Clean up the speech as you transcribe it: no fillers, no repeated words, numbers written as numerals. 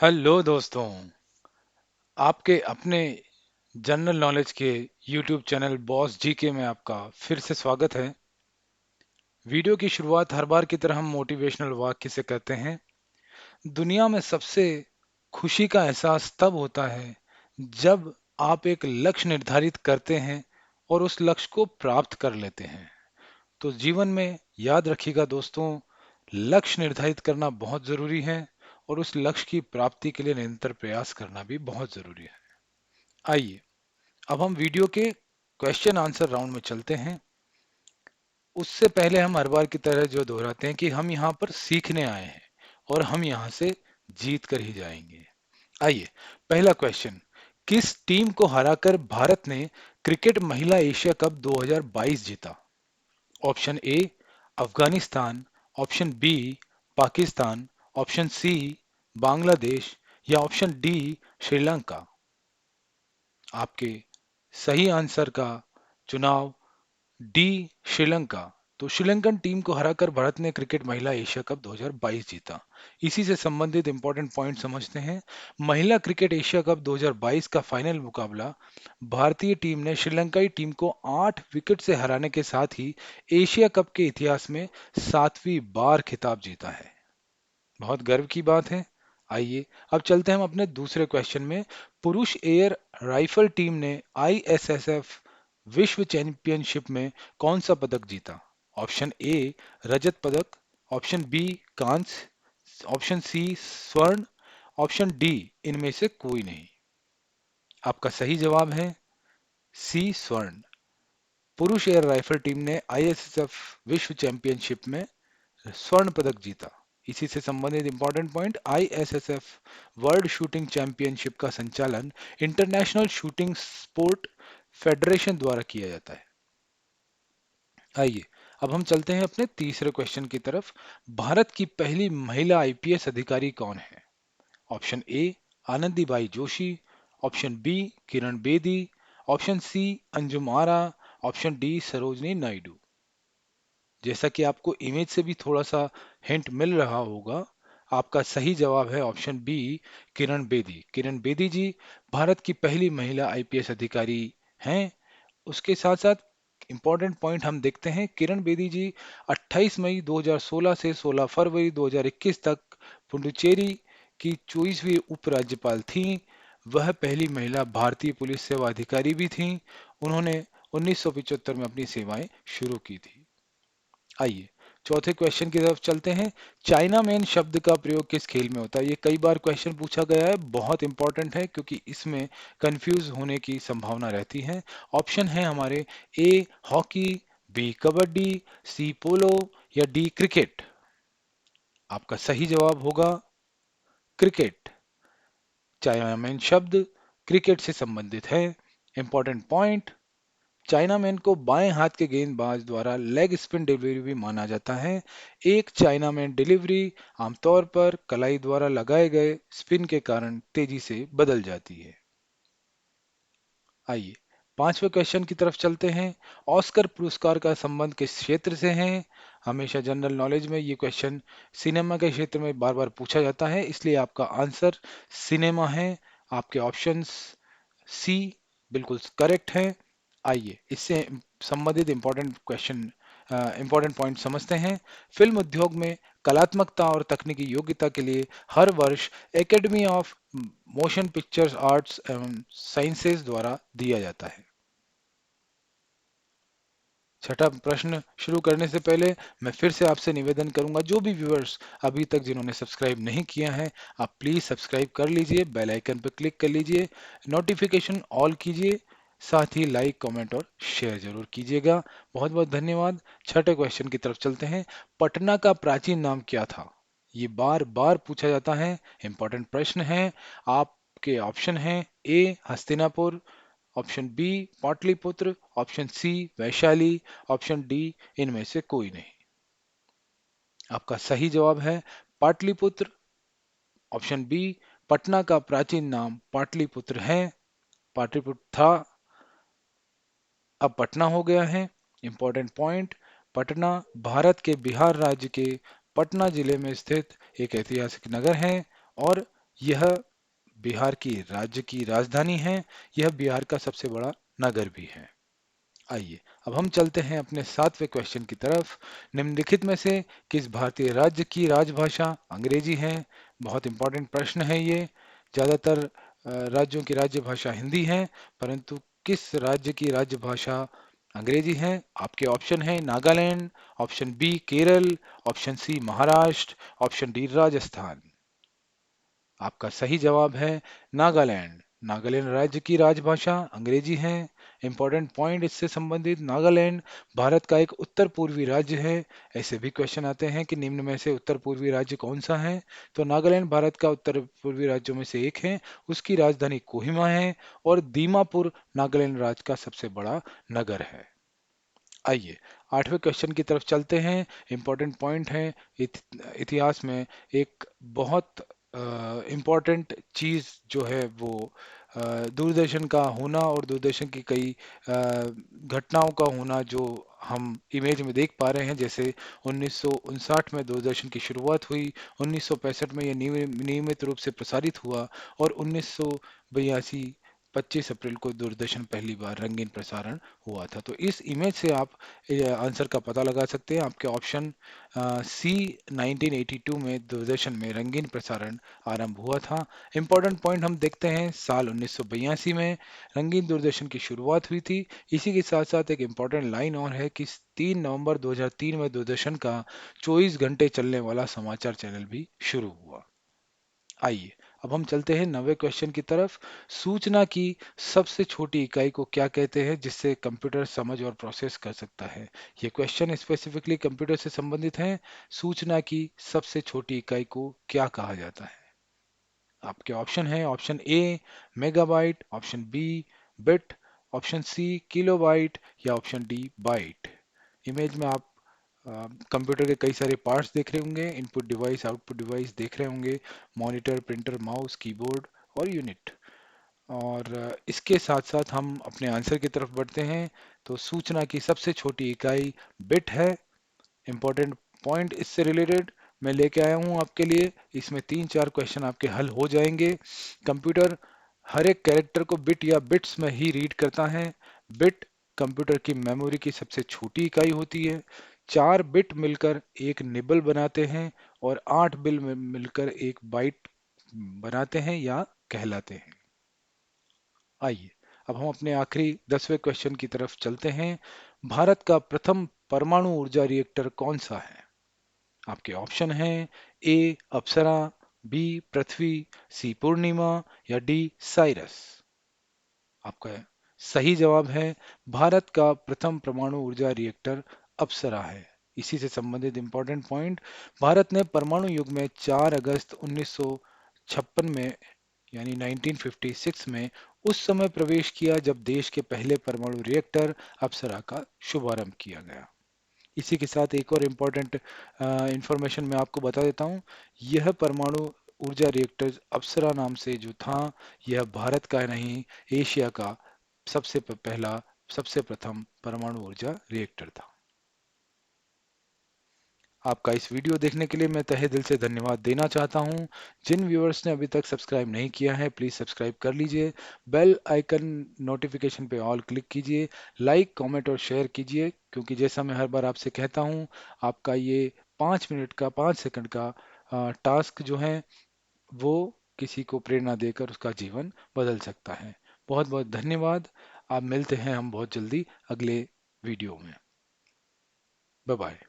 Hello दोस्तों। आपके अपने जनरल नॉलेज के यूट्यूब चैनल बॉस जीके में आपका फिर से स्वागत है। वीडियो की शुरुआत हर बार की तरह हम मोटिवेशनल वाक्य से करते हैं। दुनिया में सबसे खुशी का एहसास तब होता है जब आप एक लक्ष्य निर्धारित करते हैं और उस लक्ष्य को प्राप्त कर लेते हैं। तो जीवन में याद रखिएगा दोस्तों, लक्ष्य निर्धारित करना बहुत जरूरी है और उस लक्ष्य की प्राप्ति के लिए निरंतर प्रयास करना भी बहुत जरूरी है। आइए अब हम वीडियो के क्वेश्चन आंसर राउंड में चलते हैं। उससे पहले हम हर बार की तरह जो दोहराते हैं कि हम यहाँ पर सीखने आए हैं और हम यहाँ से जीत कर ही जाएंगे। आइए, पहला क्वेश्चन, किस टीम को हराकर भारत ने क्रिकेट महिला एशिया कप 2022 जीता? Option A Afghanistan, option B Pakistan, option C Bangladesh या ऑप्शन डी श्रीलंका। आपके सही आंसर का चुनाव डी श्रीलंका। तो श्रीलंकन टीम को हराकर भारत ने क्रिकेट महिला एशिया कप 2022 जीता। इसी से संबंधित इंपॉर्टेंट पॉइंट समझते हैं। महिला क्रिकेट एशिया कप 2022 का फाइनल मुकाबला भारतीय टीम ने श्रीलंकाई टीम को 8 विकेट से हराने के साथ ही एशिया कप के इतिहास में 7वीं बार खिताब जीता है। बहुत गर्व की बात है। आइए अब चलते हैं हम अपने दूसरे क्वेश्चन में। पुरुष एयर राइफल टीम ने आईएसएसएफ विश्व चैंपियनशिप में कौन सा पदक जीता? ऑप्शन ए रजत पदक, ऑप्शन बी कांस्य, ऑप्शन सी स्वर्ण, ऑप्शन डी इनमें से कोई नहीं। आपका सही जवाब है सी स्वर्ण। पुरुष एयर राइफल टीम ने आईएसएसएफ विश्व चैंपियनशिप में स्वर्ण पदक जीता। इसी से संबंधित important point, ISSF world shooting championship का संचालन इंटरनेशनल शूटिंग स्पोर्ट फेडरेशन द्वारा किया जाता है। आइए अब हम चलते हैं अपने तीसरे क्वेश्चन की तरफ। भारत की पहली महिला आईपीएस अधिकारी कौन है? Option A Anandibai Joshi, option B Kiran Bedi, option C Anjum Ara, option D Sarojini Naidu. जैसा कि आपको इमेज से भी थोड़ा सा हिंट मिल रहा होगा, आपका सही जवाब है ऑप्शन बी किरण बेदी। किरण बेदी जी भारत की पहली महिला आईपीएस अधिकारी हैं। उसके साथ साथ इंपॉर्टेंट पॉइंट हम देखते हैं, किरण बेदी जी 28 मई 2016 से 16 फरवरी 2021 तक पुडुचेरी की 24वीं उपराज्यपाल थीं। वह पहली महिला भारतीय पुलिस सेवा अधिकारी भी थीं। उन्होंने 1975 में अपनी सेवाएं शुरू की थी। आइए चौथे क्वेश्चन की तरफ चलते हैं। चाइना मैन शब्द का प्रयोग किस खेल में होता है? ये कई बार क्वेश्चन पूछा गया है, बहुत इंपॉर्टेंट है क्योंकि इसमें कंफ्यूज होने की संभावना रहती है। ऑप्शन है हमारे ए हॉकी, बी कबड्डी, सी पोलो या डी क्रिकेट। आपका सही जवाब होगा क्रिकेट। चाइना मैन शब्द क्रिकेट से संबंधित है। इंपॉर्टेंट पॉइंट, चाइनामैन को बाएं हाथ के गेंदबाज द्वारा लेग स्पिन डिलीवरी भी माना जाता है। एक चाइनामैन डिलीवरी आमतौर पर कलाई द्वारा लगाए गए स्पिन के कारण तेजी से बदल जाती है। आइए पांचवें क्वेश्चन की तरफ चलते हैं। ऑस्कर पुरस्कार का संबंध किस क्षेत्र से है? हमेशा जनरल नॉलेज में ये क्वेश्चन सिनेमा के क्षेत्र में बार बार पूछा जाता है, इसलिए आपका आंसर सिनेमा है। आपके ऑप्शंस सी बिल्कुल करेक्ट है। आइए इससे संबंधित इंपॉर्टेंट क्वेश्चन, इंपॉर्टेंट पॉइंट समझते हैं। फिल्म उद्योग में कलात्मकता और तकनीकी योग्यता के लिए हर वर्ष academy of motion pictures arts एवं साइंसेज द्वारा दिया जाता है। छठा प्रश्न शुरू करने से पहले मैं फिर से आपसे निवेदन करूंगा, जो भी व्यूअर्स अभी तक जिन्होंने सब्सक्राइब नहीं किया है, आप प्लीज सब्सक्राइब कर लीजिए, बेल आइकन पर क्लिक कर लीजिए, नोटिफिकेशन ऑल कीजिए, साथ ही लाइक कमेंट और शेयर जरूर कीजिएगा। बहुत बहुत धन्यवाद। छठे क्वेश्चन की तरफ चलते हैं। पटना का प्राचीन नाम क्या था? ये बार बार पूछा जाता है, इंपॉर्टेंट प्रश्न है। आपके ऑप्शन है A Hastinapur, option B Pataliputra, option C Vaishali, option D इनमें से कोई नहीं। आपका सही जवाब है पाटलिपुत्र। ऑप्शन बी, पटना का प्राचीन नाम पाटलिपुत्र है। पाटलिपुत्र था, अब पटना हो गया है। इंपॉर्टेंट पॉइंट, पटना भारत के बिहार राज्य के पटना जिले में स्थित एक ऐतिहासिक नगर है और यह बिहार की राज्य की राजधानी है। यह बिहार का सबसे बड़ा नगर भी है। आइए अब हम चलते हैं अपने 7वें क्वेश्चन की तरफ। निम्नलिखित में से किस भारतीय राज्य की राजभाषा अंग्रेजी है? बहुत इंपॉर्टेंट प्रश्न है ये। ज्यादातर राज्यों की राज्य भाषा हिंदी है, परंतु किस राज्य की राज्य भाषा अंग्रेजी है? आपके ऑप्शन है Nagaland, option B Kerala, option C Maharashtra, option D Rajasthan. आपका सही जवाब है नागालैंड। नागालैंड राज्य की राजभाषा अंग्रेजी है। इंपॉर्टेंट पॉइंट इससे संबंधित, नागालैंड भारत का एक उत्तर पूर्वी राज्य है। ऐसे भी क्वेश्चन आते हैं कि निम्न में से उत्तर पूर्वी राज्य कौन सा है? तो नागालैंड भारत का उत्तर पूर्वी राज्यों में से एक है। उसकी राजधानी कोहिमा है और दीमापुर नागालैंड राज्य का सबसे बड़ा नगर है। आइए 8वें क्वेश्चन की तरफ चलते हैं। इंपॉर्टेंट पॉइंट है इतिहास में एक बहुत इंपॉर्टेंट चीज जो है वो दूरदर्शन का होना और दूरदर्शन की कई घटनाओं का होना जो हम इमेज में देख पा रहे हैं। जैसे 1959 में दूरदर्शन की शुरुआत हुई, 1965 में यह नियमित रूप से प्रसारित हुआ और 1982 25 अप्रैल को दूरदर्शन पहली बार रंगीन प्रसारण हुआ था। तो इस इमेज से आप आंसर का पता लगा सकते हैं। आपके ऑप्शन सी 1982 में दूरदर्शन में रंगीन प्रसारण आरंभ हुआ था। इंपॉर्टेंट पॉइंट हम देखते हैं, साल 1982 में रंगीन दूरदर्शन की शुरुआत हुई थी। इसी के साथ साथ एक इंपॉर्टेंट लाइन और है कि 3 नवंबर 2003 में दूरदर्शन का 24 घंटे चलने वाला समाचार चैनल भी शुरू हुआ। आइए अब हम चलते हैं 9वें क्वेश्चन की तरफ। सूचना की सबसे छोटी इकाई को क्या कहते हैं जिससे कंप्यूटर समझ और प्रोसेस कर सकता है? ये क्वेश्चन स्पेसिफिकली कंप्यूटर से संबंधित है। सूचना की सबसे छोटी इकाई को क्या कहा जाता है? आपके ऑप्शन है, option A megabyte, option B bit, option C kilobyte या ऑप्शन डी बाइट। इमेज में आप कंप्यूटर के कई सारे पार्ट्स देख रहे होंगे, इनपुट डिवाइस आउटपुट डिवाइस देख रहे होंगे, मॉनिटर प्रिंटर माउस कीबोर्ड और यूनिट। और इसके साथ साथ हम अपने आंसर की तरफ बढ़ते हैं। तो सूचना की सबसे छोटी इकाई बिट है। इंपॉर्टेंट पॉइंट इससे रिलेटेड मैं लेके आया हूं आपके लिए। इसमें 3-4 क्वेश्चन आपके हल हो जाएंगे। कंप्यूटर हर एक कैरेक्टर को बिट या बिट्स में ही रीड करता है। बिट कंप्यूटर की मेमोरी की सबसे छोटी इकाई होती है। 4 बिट मिलकर एक निबल बनाते हैं और 8 बिल मिलकर एक बाइट बनाते हैं या कहलाते हैं। आइए अब हम अपने आखिरी 10वें क्वेश्चन की तरफ चलते हैं। भारत का प्रथम परमाणु ऊर्जा रिएक्टर कौन सा है? आपके ऑप्शन हैं ए अप्सरा, बी पृथ्वी, सी पूर्णिमा या डी साइरस। आपका सही जवाब है भारत का प्रथम परमाणु ऊर्जा रिएक्टर अप्सरा है। इसी से संबंधित इंपॉर्टेंट पॉइंट, भारत ने परमाणु युग में 4 अगस्त 1956 में यानी 1956 में उस समय प्रवेश किया जब देश के पहले परमाणु रिएक्टर अप्सरा का शुभारंभ किया गया। इसी के साथ एक और इम्पोर्टेंट इंफॉर्मेशन मैं आपको बता देता हूँ। यह परमाणु ऊर्जा रिएक्टर अप्सरा नाम से जो था, यह भारत का नहीं एशिया का पहला सबसे प्रथम परमाणु ऊर्जा रिएक्टर था। आपका इस वीडियो देखने के लिए मैं तहे दिल से धन्यवाद देना चाहता हूं। जिन व्यूअर्स ने अभी तक सब्सक्राइब नहीं किया है प्लीज सब्सक्राइब कर लीजिए। बेल आइकन नोटिफिकेशन पे ऑल क्लिक कीजिए। लाइक कमेंट और शेयर कीजिए, क्योंकि जैसा मैं हर बार आपसे कहता हूं, आपका ये 5 मिनट का 5 सेकंड का टास्क जो है वो किसी को प्रेरणा देकर उसका जीवन बदल सकता है। बहुत बहुत धन्यवाद। आप मिलते हैं हम बहुत जल्दी अगले वीडियो में। Bye bye.